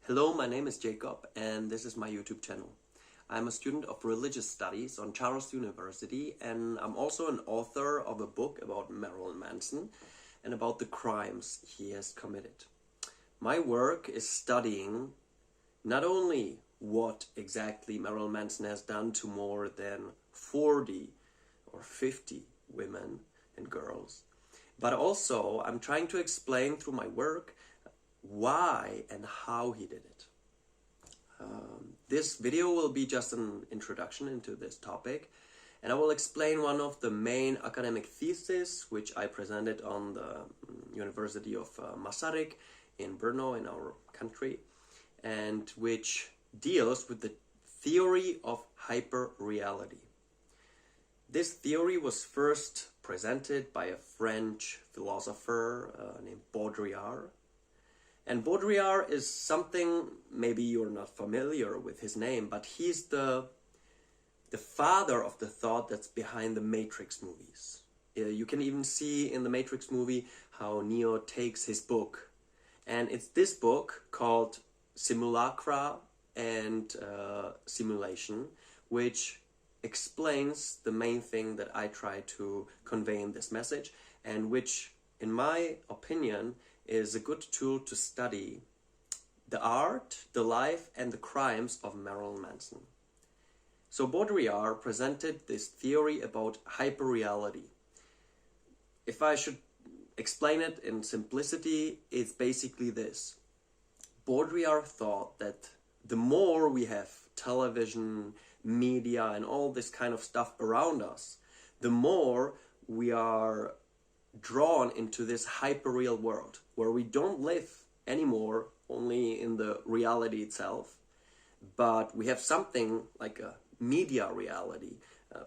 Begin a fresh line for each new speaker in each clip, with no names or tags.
Hello, my name is Jacob and this is my YouTube channel. I'm a student of religious studies on Charles University, and I'm also an author of a book about Marilyn Manson and about the crimes he has committed. My work is studying not only what exactly Marilyn Manson has done to more than 40 or 50 women and girls, but also I'm trying to explain through my work why and how he did it. This video will be just an introduction into this topic, and I will explain one of the main academic theses which I presented on the University of Masaryk in Brno in our country, and which deals with the theory of hyperreality. This theory was first presented by a French philosopher named Baudrillard. And Baudrillard is something, maybe you're not familiar with his name, but he's the father of the thought that's behind the Matrix movies. You can even see in the Matrix movie how Neo takes his book. And it's this book called Simulacra and Simulation, which explains the main thing that I try to convey in this message, and which, in my opinion, is a good tool to study the art, the life, and the crimes of Marilyn Manson. So Baudrillard presented this theory about hyperreality. If I should explain it in simplicity, it's basically this. Baudrillard thought that the more we have television, media, and all this kind of stuff around us, the more we are drawn into this hyperreal world where we don't live anymore only in the reality itself, but we have something like a media reality,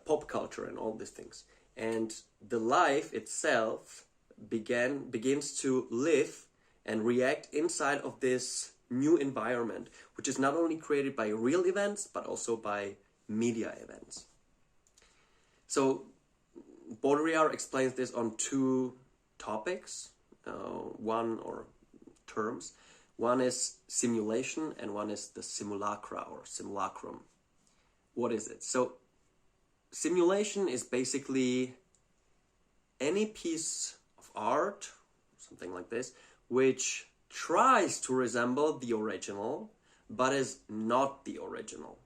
pop culture and all these things. And the life itself begins to live and react inside of this new environment, which is not only created by real events, but also by media events. So Baudrillard explains this on two topics, terms. One is simulation and one is the simulacra or simulacrum. What is it? So simulation is basically any piece of art, something like this, which tries to resemble the original, but is not the original.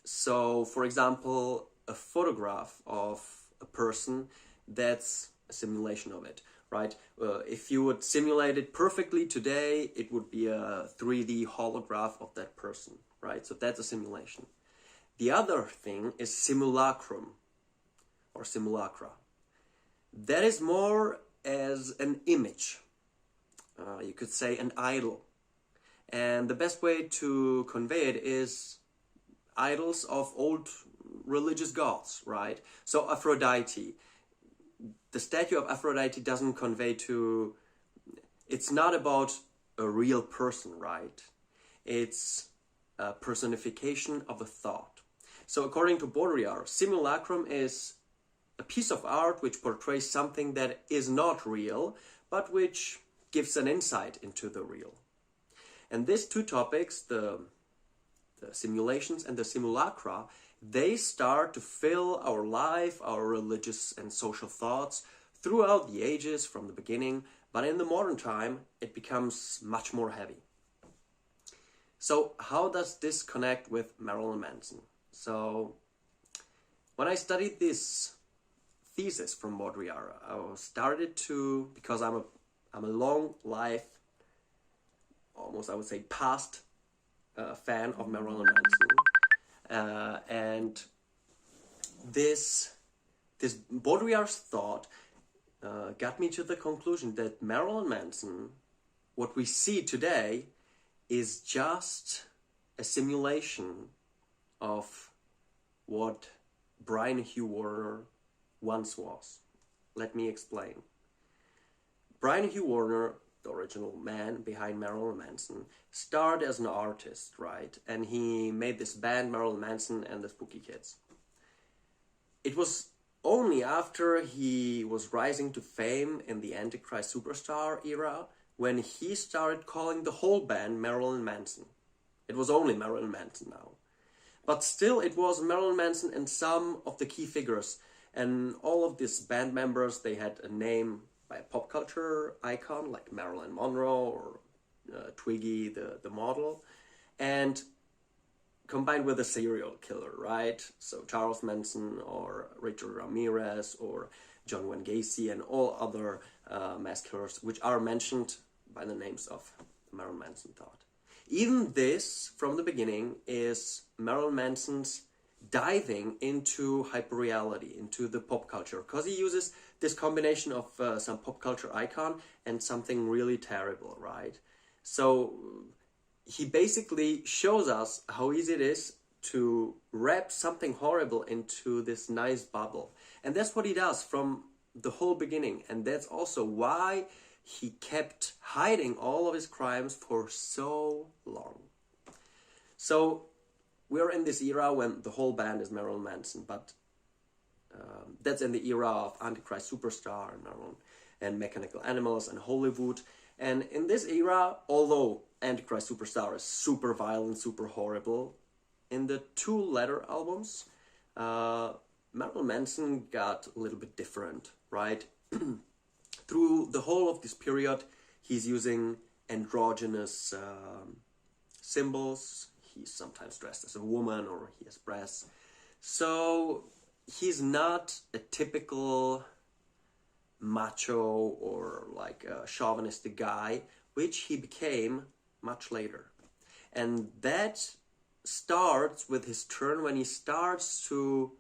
So, for example, a photograph of a person, that's a simulation of it, right? If you would simulate it perfectly today, it would be a 3D holograph of that person, right? So that's a simulation. The other thing is simulacrum or simulacra. That is more as an image. You could say an idol. And the best way to convey it is idols of old religious gods, right? So Aphrodite, the statue of Aphrodite doesn't convey to, it's not about a real person, right? It's a personification of a thought. So according to Baudrillard, simulacrum is a piece of art which portrays something that is not real, but which gives an insight into the real. And these two topics, the simulations and the simulacra, they start to fill our life, our religious and social thoughts throughout the ages from the beginning, but in the modern time it becomes much more heavy. So how does this connect with Marilyn Manson? So when I studied this thesis from Baudrillard, I started to, because I'm a long life, almost I would say past fan of Marilyn Manson, and this Baudrillard's thought got me to the conclusion that Marilyn Manson, what we see today, is just a simulation of what Brian Hugh Warner once was. Let me explain. Brian Hugh Warner, the original man behind Marilyn Manson, started as an artist, right? And he made this band, Marilyn Manson and the Spooky Kids. It was only after he was rising to fame in the Antichrist Superstar era when he started calling the whole band Marilyn Manson. It was only Marilyn Manson now. But still, it was Marilyn Manson and some of the key figures. And all of these band members, they had a name by a pop culture icon like Marilyn Monroe or Twiggy, the model. And combined with a serial killer, right? So Charles Manson or Richard Ramirez or John Wayne Gacy and all other mass killers, which are mentioned by the names of Marilyn Manson thought. Even this, from the beginning, is Marilyn Manson's diving into hyperreality, into the pop culture, because he uses this combination of some pop culture icon and something really terrible, right? So he basically shows us how easy it is to wrap something horrible into this nice bubble. And that's what he does from the whole beginning. And that's also why he kept hiding all of his crimes for so long. So we're in this era when the whole band is Marilyn Manson, but that's in the era of Antichrist Superstar and Mechanical Animals and Hollywood. And in this era, although Antichrist Superstar is super violent, super horrible, in the two latter albums, Marilyn Manson got a little bit different, right? Through the whole of this period, he's using androgynous symbols. He's sometimes dressed as a woman or he has breasts. So he's not a typical macho or like a chauvinistic guy, which he became much later. And that starts with his turn when he starts to,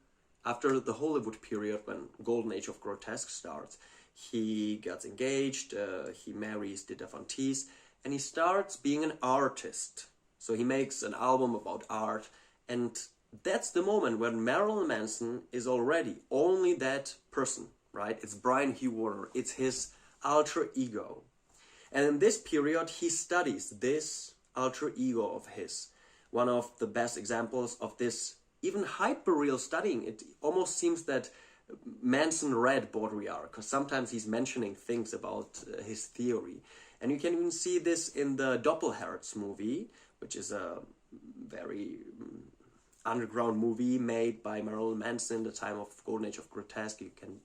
after the Hollywood period, when Golden Age of Grotesque starts, he gets engaged, he marries the Devantees, and he starts being an artist. So he makes an album about art, and that's the moment when Marilyn Manson is already only that person, right? It's Brian Hugh Warner, it's his alter ego. And in this period, he studies this alter ego of his. One of the best examples of this, even hyper-real studying, it almost seems that Manson read Baudrillard, because sometimes he's mentioning things about his theory. And you can even see this in the Doppelherz movie, which is a very underground movie made by Marilyn Manson, the time of Golden Age of Grotesque. You can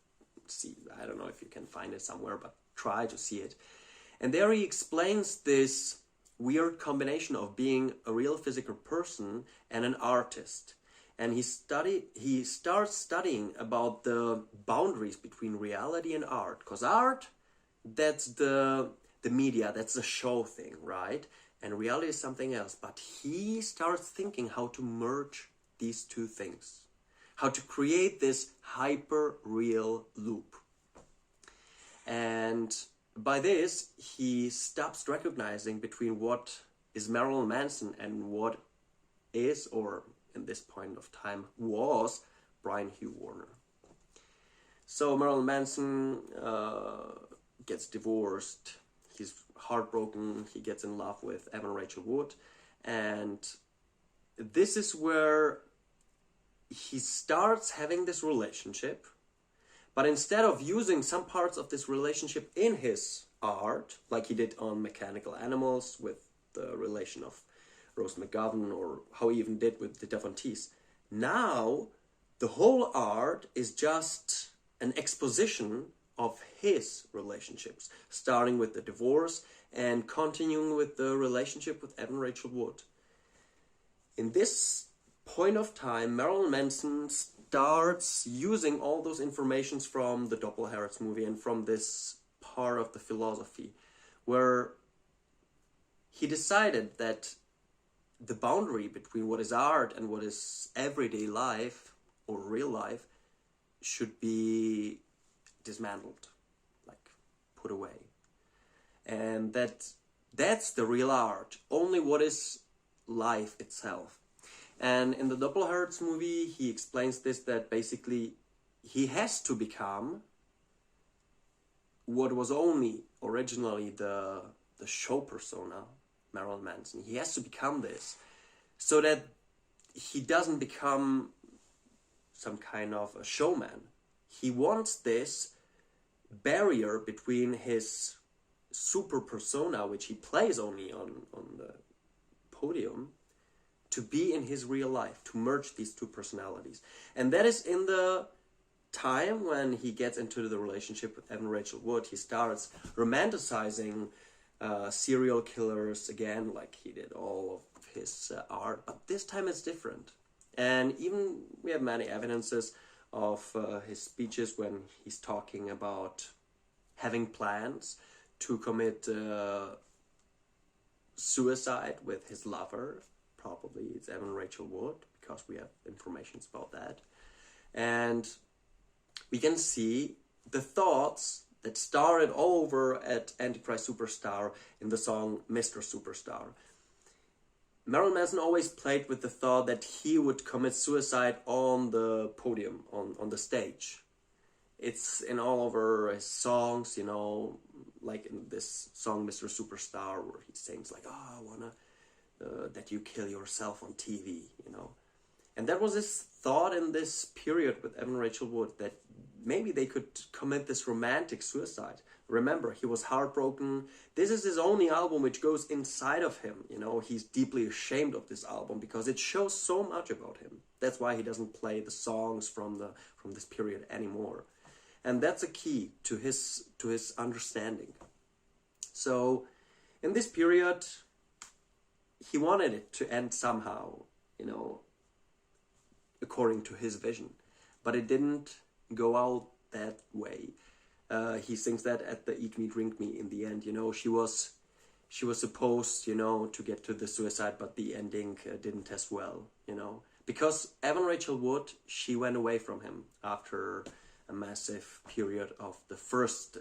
see, I don't know if you can find it somewhere, but try to see it. And there he explains this weird combination of being a real physical person and an artist. And he starts studying about the boundaries between reality and art. Because art, that's the media, that's the show thing, right? And reality is something else. But he starts thinking how to merge these two things. How to create this hyper-real loop. And by this, he stops recognizing between what is Marilyn Manson and what is, or in this point of time, was Brian Hugh Warner. So Marilyn Manson gets divorced. He's heartbroken. He gets in love with Evan Rachel Wood. And this is where he starts having this relationship. But instead of using some parts of this relationship in his art, like he did on Mechanical Animals with the relation of Rose McGovern, or how he even did with the Devantees, now the whole art is just an exposition of his relationships, starting with the divorce and continuing with the relationship with Evan Rachel Wood. In this point of time, Marilyn Manson starts using all those informations from the Doppelherz movie and from this part of the philosophy, where he decided that the boundary between what is art and what is everyday life or real life should be dismantled, like put away. And that's the real art, only what is life itself. And in the Doppelherz movie, he explains this, that basically he has to become what was only originally the show persona, Marilyn Manson. He has to become this so that he doesn't become some kind of a showman. He wants this barrier between his super persona, which he plays only on the podium, to be in his real life, to merge these two personalities. And that is in the time when he gets into the relationship with Evan Rachel Wood. He starts romanticizing serial killers again, like he did all of his art, but this time it's different. And even we have many evidences of his speeches when he's talking about having plans to commit suicide with his lover. Probably it's Evan Rachel Wood, because we have information about that. And we can see the thoughts that started all over at Antichrist Superstar in the song Mr. Superstar. Marilyn Manson always played with the thought that he would commit suicide on the podium, on the stage. It's in all over his songs, you know, like in this song Mr. Superstar, where he sings like, oh, I wanna that you kill yourself on TV, you know. And that was his thought in this period with Evan Rachel Wood, that maybe they could commit this romantic suicide. Remember, he was heartbroken. This is his only album which goes inside of him, you know. He's deeply ashamed of this album because it shows so much about him. That's why he doesn't play the songs from this period anymore. And that's a key to his understanding. So in this period, he wanted it to end somehow, you know, according to his vision. But it didn't go out that way. He sings that at the Eat Me, Drink Me in the end, you know. She was supposed, you know, to get to the suicide, but the ending didn't as well, you know. Because Evan Rachel Wood, she went away from him after a massive period of the first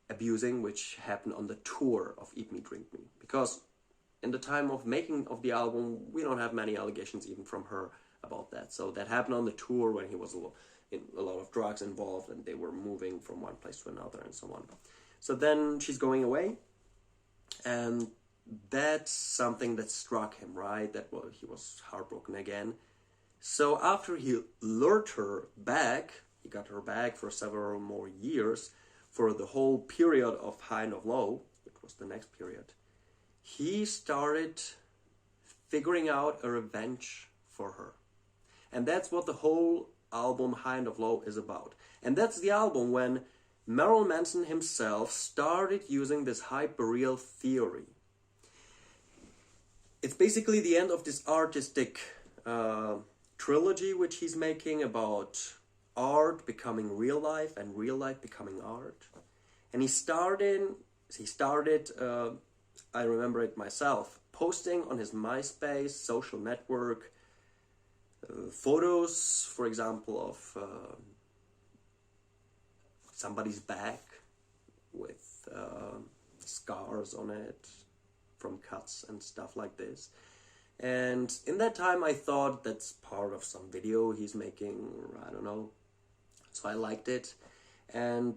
abusing, which happened on the tour of Eat Me, Drink Me. Because in the time of making of the album, we don't have many allegations even from her about that. So that happened on the tour when he was in a lot of drugs involved and they were moving from one place to another and so on. So then she's going away, and that's something that struck him, right? That he was heartbroken again. So after he lured her back, he got her back for several more years, for the whole period of High and of Low, which was the next period, he started figuring out a revenge for her. And that's what the whole album High and of Low is about. And that's the album when Marilyn Manson himself started using this hyperreal theory. It's basically the end of this artistic trilogy which he's making about art becoming real life and real life becoming art. And he started, I remember it myself, posting on his MySpace social network photos, for example, of somebody's back with scars on it from cuts and stuff like this. And in that time I thought that's part of some video he's making, I don't know. So I liked it. And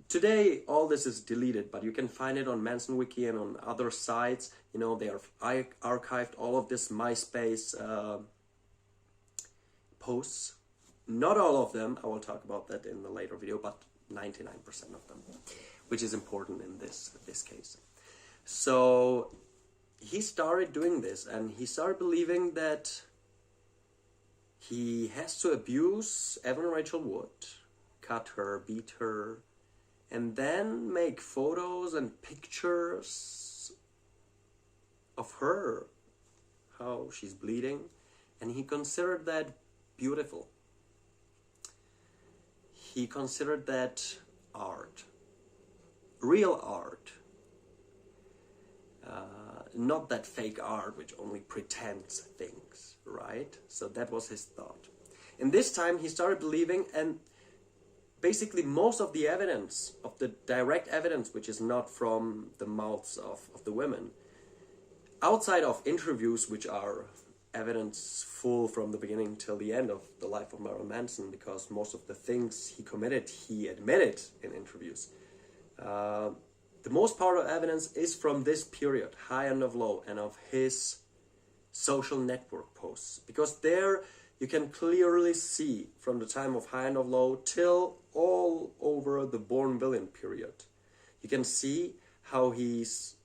today all this is deleted, but you can find it on Manson Wiki and on other sites. You know, they are archived all of this MySpace posts. Not all of them, I will talk about that in the later video, but 99% of them, which is important in this case. So he started doing this, and he started believing that he has to abuse Evan Rachel Wood, cut her, beat her, and then make photos and pictures of her, how she's bleeding, and he considered that beautiful. He considered that art, real art, not that fake art which only pretends things, right? So that was his thought. In this time he started believing, and basically most of the evidence, of the direct evidence, which is not from the mouths of the women, outside of interviews which are evidence full from the beginning till the end of the life of Marilyn Manson, because most of the things he committed, he admitted in interviews. The most part of evidence is from this period, High and of Low, and of his social network posts. Because there you can clearly see from the time of High and of Low till all over the Born Villain period. you can see how he's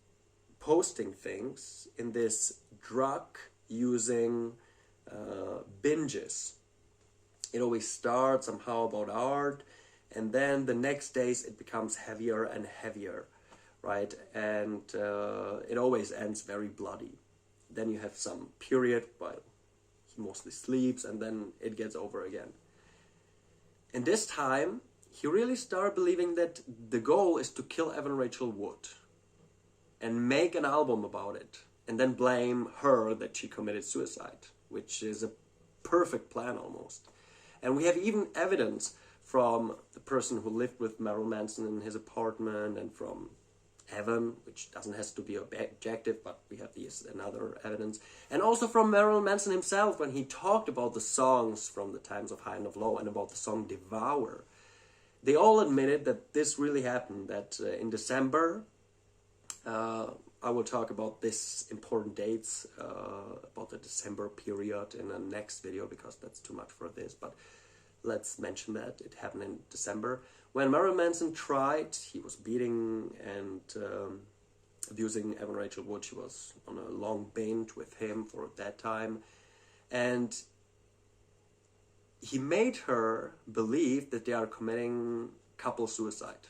posting things in this drug using binges. It always starts somehow about art, and then the next days it becomes heavier and heavier, right? And it always ends very bloody. Then you have some period while he mostly sleeps, and then it gets over again. And this time, he really started believing that the goal is to kill Evan Rachel Wood and make an album about it, and then blame her that she committed suicide, which is a perfect plan almost. And we have even evidence from the person who lived with Marilyn Manson in his apartment, and from Evan, which doesn't have to be objective, but we have these another evidence, and also from Marilyn Manson himself when he talked about the songs from the times of High and of Low and about the song Devour. They all admitted that this really happened, that in December, I will talk about this important dates, about the December period in the next video, because that's too much for this, but let's mention that it happened in December. When Marilyn Manson tried, he was beating and abusing Evan Rachel Wood. She was on a long binge with him for that time, and he made her believe that they are committing couple suicide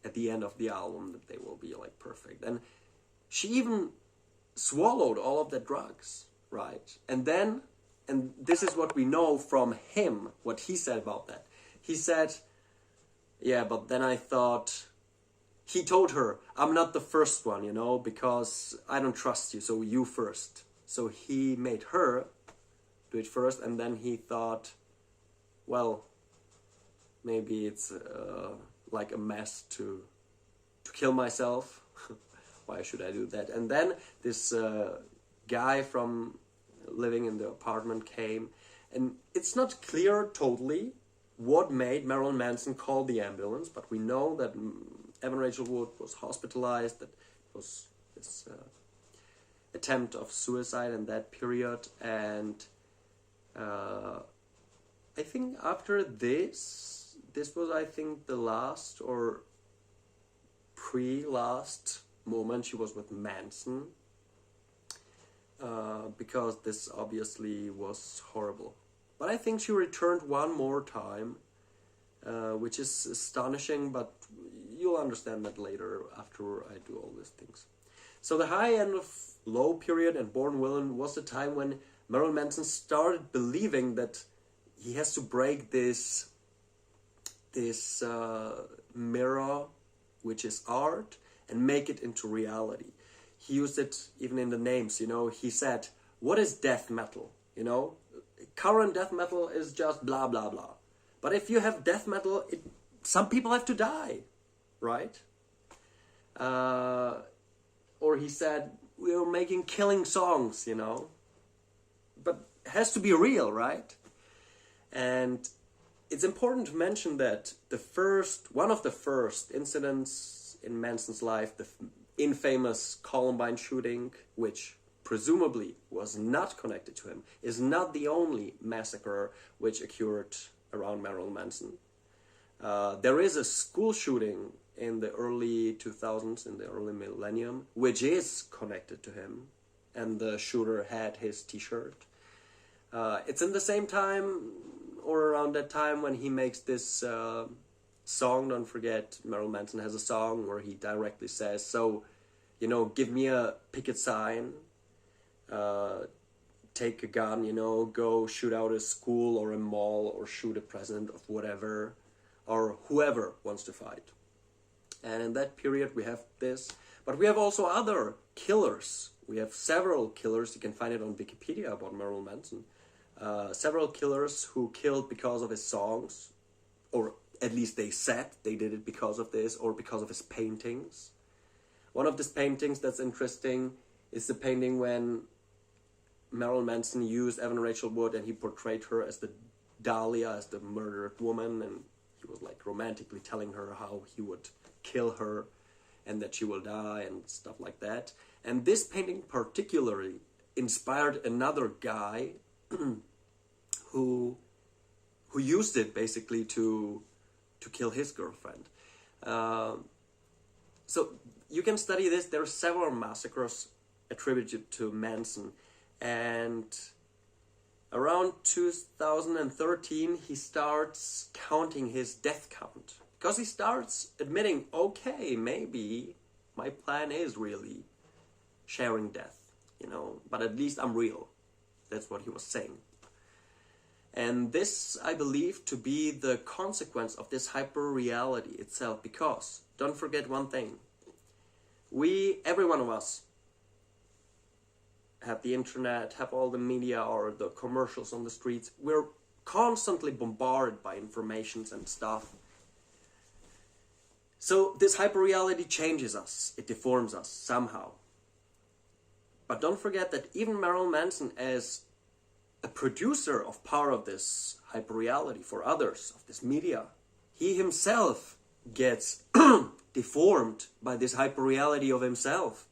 at the end of the album, that they will be like perfect. And she even swallowed all of the drugs, right? And then, and this is what we know from him, what he said about that. He said, yeah, but then I thought, he told her, I'm not the first one, you know, because I don't trust you, so you first. So he made her do it first, and then he thought, well, maybe it's like a mess to kill myself. Why should I do that? And then this guy from living in the apartment came, and it's not clear totally what made Marilyn Manson call the ambulance, but we know that Evan Rachel Wood was hospitalized, that it was this attempt of suicide in that period, and I think after this was, I think, the last or pre-last moment she was with Manson, because this obviously was horrible. But I think she returned one more time, which is astonishing, but you'll understand that later after I do all these things. So the High and of Low period and Born Villain was the time when Marilyn Manson started believing that he has to break this mirror, which is art, and make it into reality. He used it even in the names, you know. He said, what is death metal, you know? Current death metal is just blah, blah, blah. But if you have death metal, some people have to die, right? Or he said, we're making killing songs, you know? But it has to be real, right? And it's important to mention that one of the first incidents in Manson's life, the infamous Columbine shooting, which presumably was not connected to him, is not the only massacre which occurred around Marilyn Manson. There is a school shooting in the early 2000s, in the early millennium, which is connected to him, and the shooter had his t-shirt. It's in the same time, or around that time, when he makes this song. Don't forget, Marilyn Manson has a song where he directly says, so, you know, give me a picket sign, take a gun, you know, go shoot out a school or a mall, or shoot a president of whatever, or whoever wants to fight. And in that period we have this, but we have also other killers. We have several killers, you can find it on Wikipedia about Marilyn Manson. Several killers who killed because of his songs, or at least they said they did it because of this, or because of his paintings. One of these paintings that's interesting is the painting when Marilyn Manson used Evan Rachel Wood and he portrayed her as the Dahlia, as the murdered woman, and he was like romantically telling her how he would kill her and that she will die and stuff like that. And this painting particularly inspired another guy who used it basically to kill his girlfriend. So you can study this. There are several massacres attributed to Manson, and around 2013 he starts counting his death count, because he starts admitting, okay, maybe my plan is really sharing death, but at least I'm real. That's what he was saying. And this I believe to be the consequence of this hyper-reality itself, because don't forget one thing. Every one of us, have the internet, have all the media or the commercials on the streets. We're constantly bombarded by informations and stuff. So this hyper-reality changes us. It deforms us somehow. But don't forget that even Marilyn Manson, as a producer of part of this hyper-reality for others, of this media, he himself gets deformed by this hyper-reality of himself.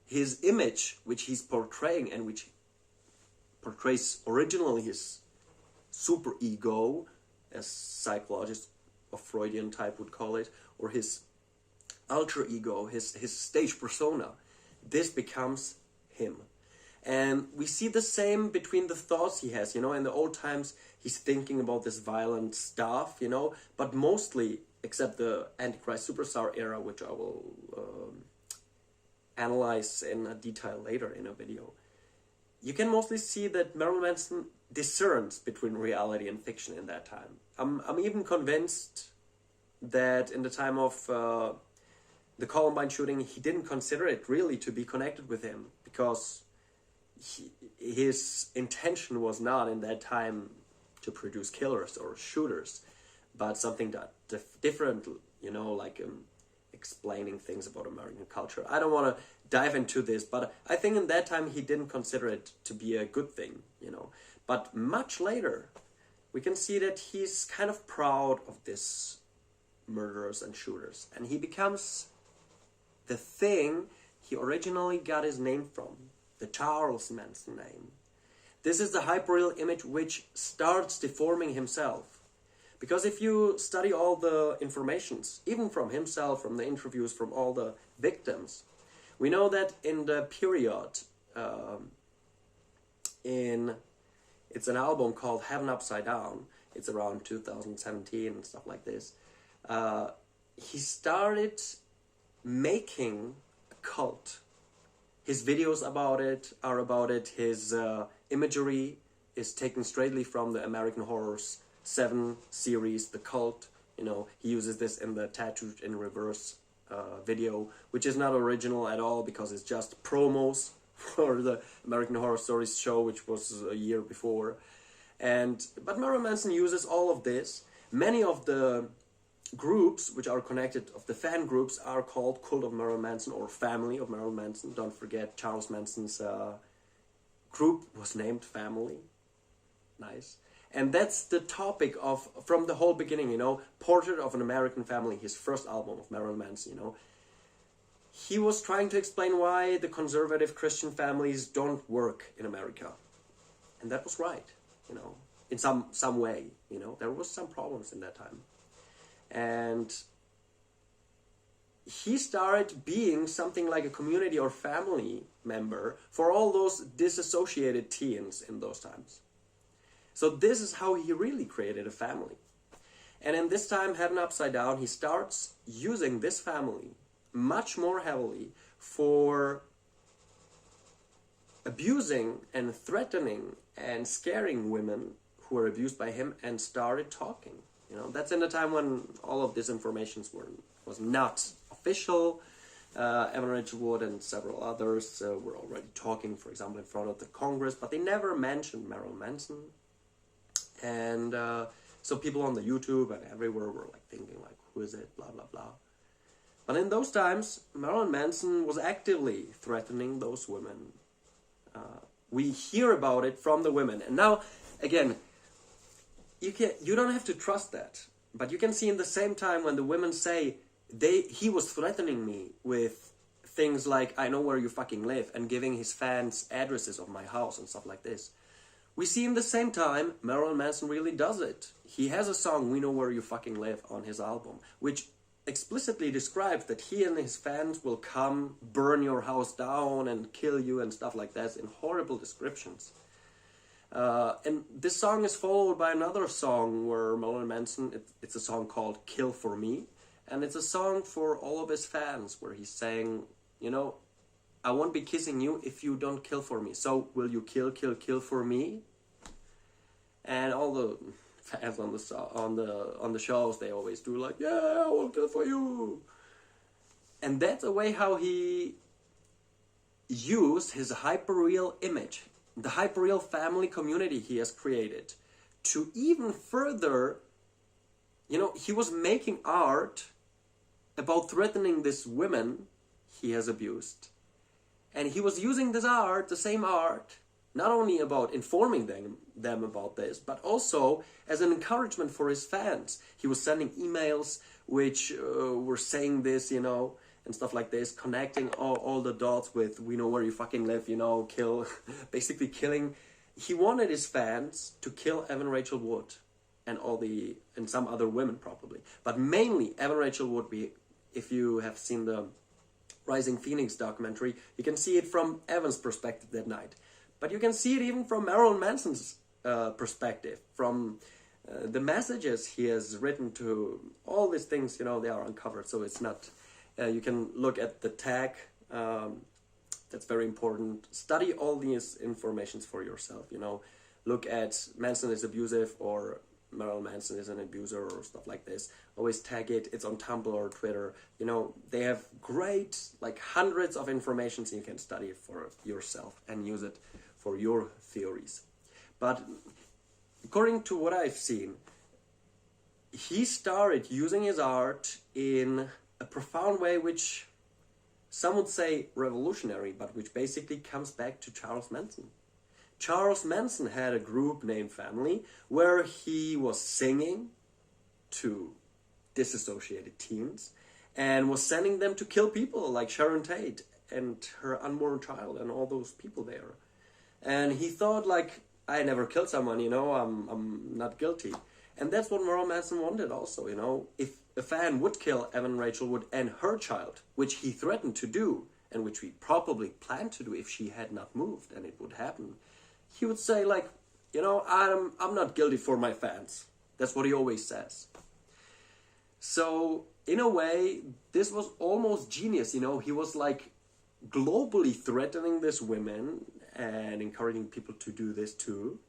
His image, which he's portraying and which portrays originally his super ego, as psychologists of Freudian type would call it, or his alter ego, his stage persona, this becomes him. And we see the same between the thoughts he has, in the old times he's thinking about this violent stuff, but mostly, except the Antichrist Superstar era, which I will analyze in detail later in a video, you can mostly see that Marilyn Manson discerns between reality and fiction in that time. I'm even convinced that in the time of the Columbine shooting, he didn't consider it really to be connected with him, because his intention was not in that time to produce killers or shooters, but something that different, like explaining things about American culture. I don't want to dive into this, but I think in that time he didn't consider it to be a good thing, But much later, we can see that he's kind of proud of this murderers and shooters, and he becomes the thing he originally got his name from, the Charles Manson name. This is the hyperreal image which starts deforming himself. Because if you study all the informations, even from himself, from the interviews, from all the victims, we know that in the period, it's an album called Heaven Upside Down, it's around 2017 and stuff like this, he started making a cult. His videos are about it, his imagery is taken straightly from the American Horror's 7 series, The Cult. He uses this in the Tattooed in Reverse video, which is not original at all, because it's just promos for the American Horror Stories show, which was a year before. But Marilyn Manson uses all of this. Many of the groups which are connected, of the fan groups, are called Cult of Marilyn Manson or Family of Marilyn Manson. Don't forget, Charles Manson's group was named Family. Nice. And that's the topic of, from the whole beginning, Portrait of an American Family, his first album of Marilyn Manson, He was trying to explain why the conservative Christian families don't work in America. And that was right, in some way, There was some problems in that time. And he started being something like a community or family member for all those disassociated teens in those times. So this is how he really created a family. And in this time, Heaven Upside Down, he starts using this family much more heavily for abusing and threatening and scaring women who were abused by him, and started talking. That's in the time when all of this information was not official. Evan Rachel Wood and several others were already talking, for example, in front of the Congress, but they never mentioned Marilyn Manson. And so people on the YouTube and everywhere were thinking who is it, blah, blah, blah. But in those times, Marilyn Manson was actively threatening those women. We hear about it from the women. And now, again, you don't have to trust that. But you can see in the same time when the women say, he was threatening me with things like, I know where you fucking live, and giving his fans addresses of my house and stuff like this. We see in the same time, Marilyn Manson really does it. He has a song, We Know Where You Fucking Live, on his album, which explicitly describes that he and his fans will come, burn your house down and kill you and stuff like that in horrible descriptions. And this song is followed by another song where Marilyn Manson, it's a song called Kill For Me. And it's a song for all of his fans where he's saying, you know, I won't be kissing you if you don't kill for me. So will you kill for me? And all the fans on the shows, they always do like, yeah, I will kill for you. And that's a way how he used his hyperreal image, the hyperreal family community he has created, to even further, you know, he was making art about threatening this women he has abused. And he was using this art, the same art, not only about informing them about this, but also as an encouragement for his fans. He was sending emails which were saying this, you know, and stuff like this, connecting all the dots with, we know where you fucking live, you know, kill, basically killing. He wanted his fans to kill Evan Rachel Wood and some other women probably. But mainly Evan Rachel Wood, if you have seen the Rising Phoenix documentary, you can see it from Evan's perspective that night. But you can see it even from Marilyn Manson's perspective, from the messages he has written to all these things, you know, they are uncovered. So it's not, you can look at the tag, that's very important. Study all these informations for yourself, you know. Look at Manson is abusive or Marilyn Manson is an abuser or stuff like this. Always tag it. It's on Tumblr or Twitter. You know, they have great, like hundreds of informations you can study for yourself and use it for your theories. But according to what I've seen, he started using his art in a profound way, which some would say revolutionary, but which basically comes back to Charles Manson. Charles Manson had a group named Family where he was singing to disassociated teens and was sending them to kill people like Sharon Tate and her unborn child and all those people there. And he thought, like, I never killed someone, you know, I'm not guilty. And that's what Marilyn Manson wanted also, you know. If a fan would kill Evan Rachel Wood and her child, which he threatened to do, and which we probably planned to do if she had not moved and it would happen, he would say, like, you know, I'm not guilty for my fans. That's what he always says. So, in a way, this was almost genius, you know. He was, like, globally threatening these women and encouraging people to do this too.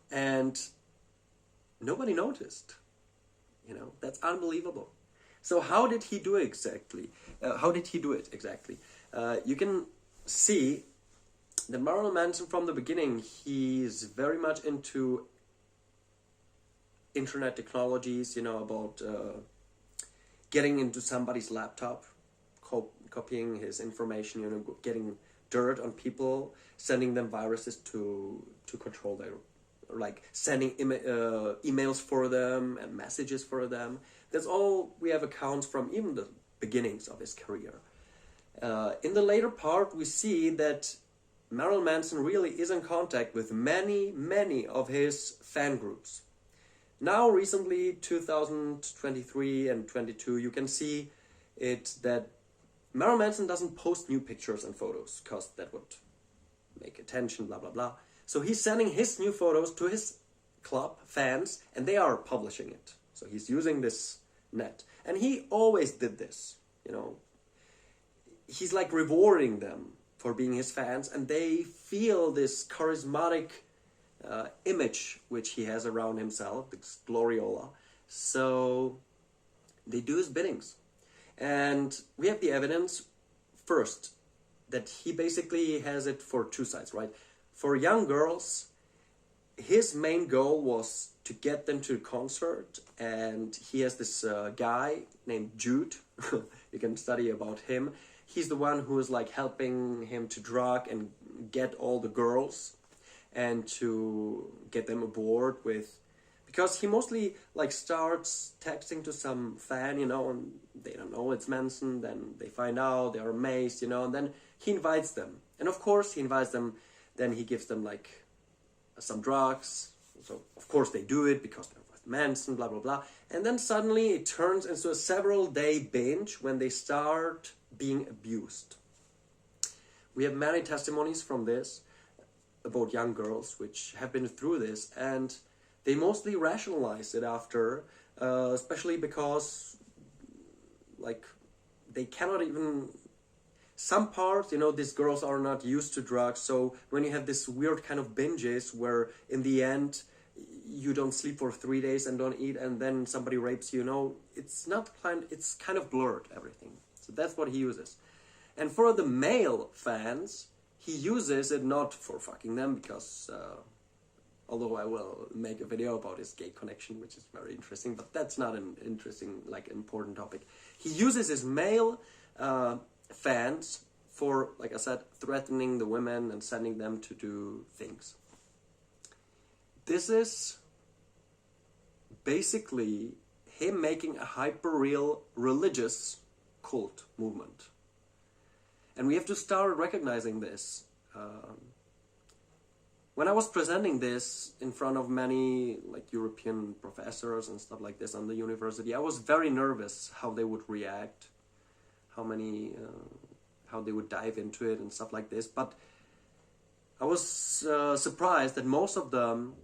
And nobody noticed. You know, that's unbelievable. So how did he do it exactly? You can see that Marilyn Manson, from the beginning, he's very much into internet technologies, you know, about getting into somebody's laptop, copying his information, you know, getting dirt on people, sending them viruses to control their, like sending emails for them and messages for them. That's all we have accounts from, even the beginnings of his career. In the later part, we see that Marilyn Manson really is in contact with many of his fan groups. Now, recently, 2023 and 22, you can see it that Marilyn Manson doesn't post new pictures and photos because that would make attention, blah, blah, blah. So he's sending his new photos to his club fans and they are publishing it. So he's using this net. And he always did this, you know. He's like rewarding them for being his fans, and they feel this charismatic image which he has around himself, this gloriola. So they do his biddings. And we have the evidence, first, that he basically has it for two sides, right? For young girls, his main goal was to get them to a concert, and he has this guy named Jude. You can study about him. He's the one who is like helping him to drug and get all the girls and to get them aboard with, because he mostly like starts texting to some fan, you know, and they don't know it's Manson, then they find out, they're amazed, you know, and then he invites them. And of course he invites them, then he gives them like some drugs. So of course they do it because they're with Manson, blah, blah, blah. And then suddenly it turns into a several-day binge when they start being abused. We have many testimonies from this about young girls which have been through this, and they mostly rationalize it after, especially because, like, they cannot even... Some parts, you know, these girls are not used to drugs, so when you have this weird kind of binges where in the end you don't sleep for 3 days and don't eat, and then somebody rapes you, you know, it's not planned, it's kind of blurred, everything. So that's what he uses. And for the male fans, he uses it not for fucking them, because although I will make a video about his gay connection, which is very interesting, but that's not an interesting, like, important topic. He uses his male fans for, like I said, threatening the women and sending them to do things. This is basically him making a hyper-real religious cult movement. And we have to start recognizing this. When I was presenting this in front of many, like, European professors and stuff like this on the university, I was very nervous how they would react, how they would dive into it and stuff like this. But I was surprised that most of them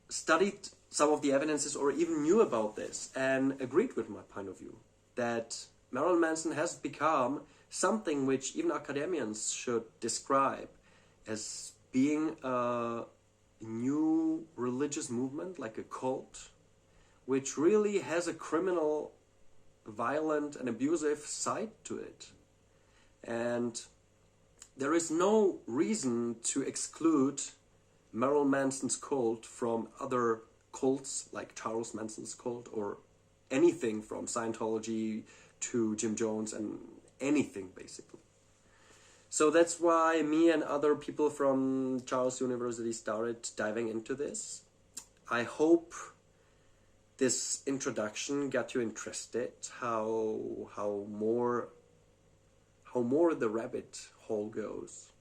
studied some of the evidences or even knew about this and agreed with my point of view, that Marilyn Manson has become something which even academians should describe as being a new religious movement, like a cult, which really has a criminal, violent and abusive side to it. And there is no reason to exclude Marilyn Manson's cult from other cults like Charles Manson's cult, or anything from Scientology to Jim Jones and anything basically. So that's why me and other people from Charles University started diving into this. I hope this introduction got you interested, how more the rabbit hole goes,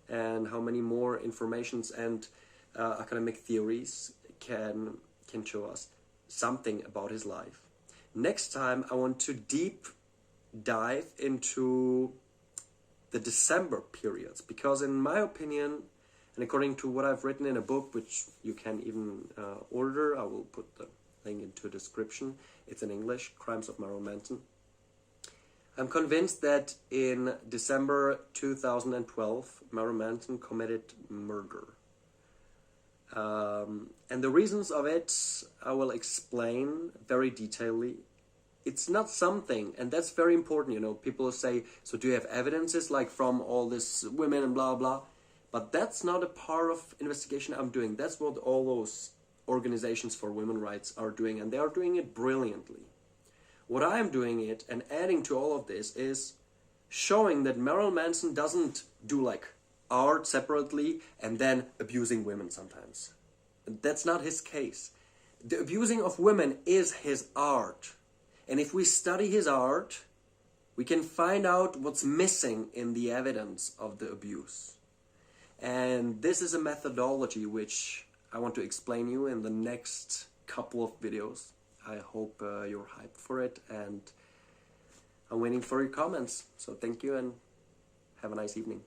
and how many more informations and academic theories can show us something about his life. Next time I want to deep dive into the December periods, because in my opinion, and according to what I've written in a book, which you can even order, I will put the link into the description, it's in English, Crimes of Marilyn Manson. I'm convinced that in December 2012, Marilyn Manson committed murder. And the reasons of it, I will explain very detailedly. It's not something, and that's very important, you know, people say, so do you have evidences like from all this women and blah, blah, but that's not a part of investigation I'm doing. That's what all those organizations for women's rights are doing, and they are doing it brilliantly. What I am doing it, and adding to all of this, is showing that Marilyn Manson doesn't do like art separately and then abusing women sometimes. That's not his case. The abusing of women is his art. And if we study his art, we can find out what's missing in the evidence of the abuse. And this is a methodology which I want to explain you in the next couple of videos. I hope you're hyped for it, and I'm waiting for your comments. So thank you and have a nice evening.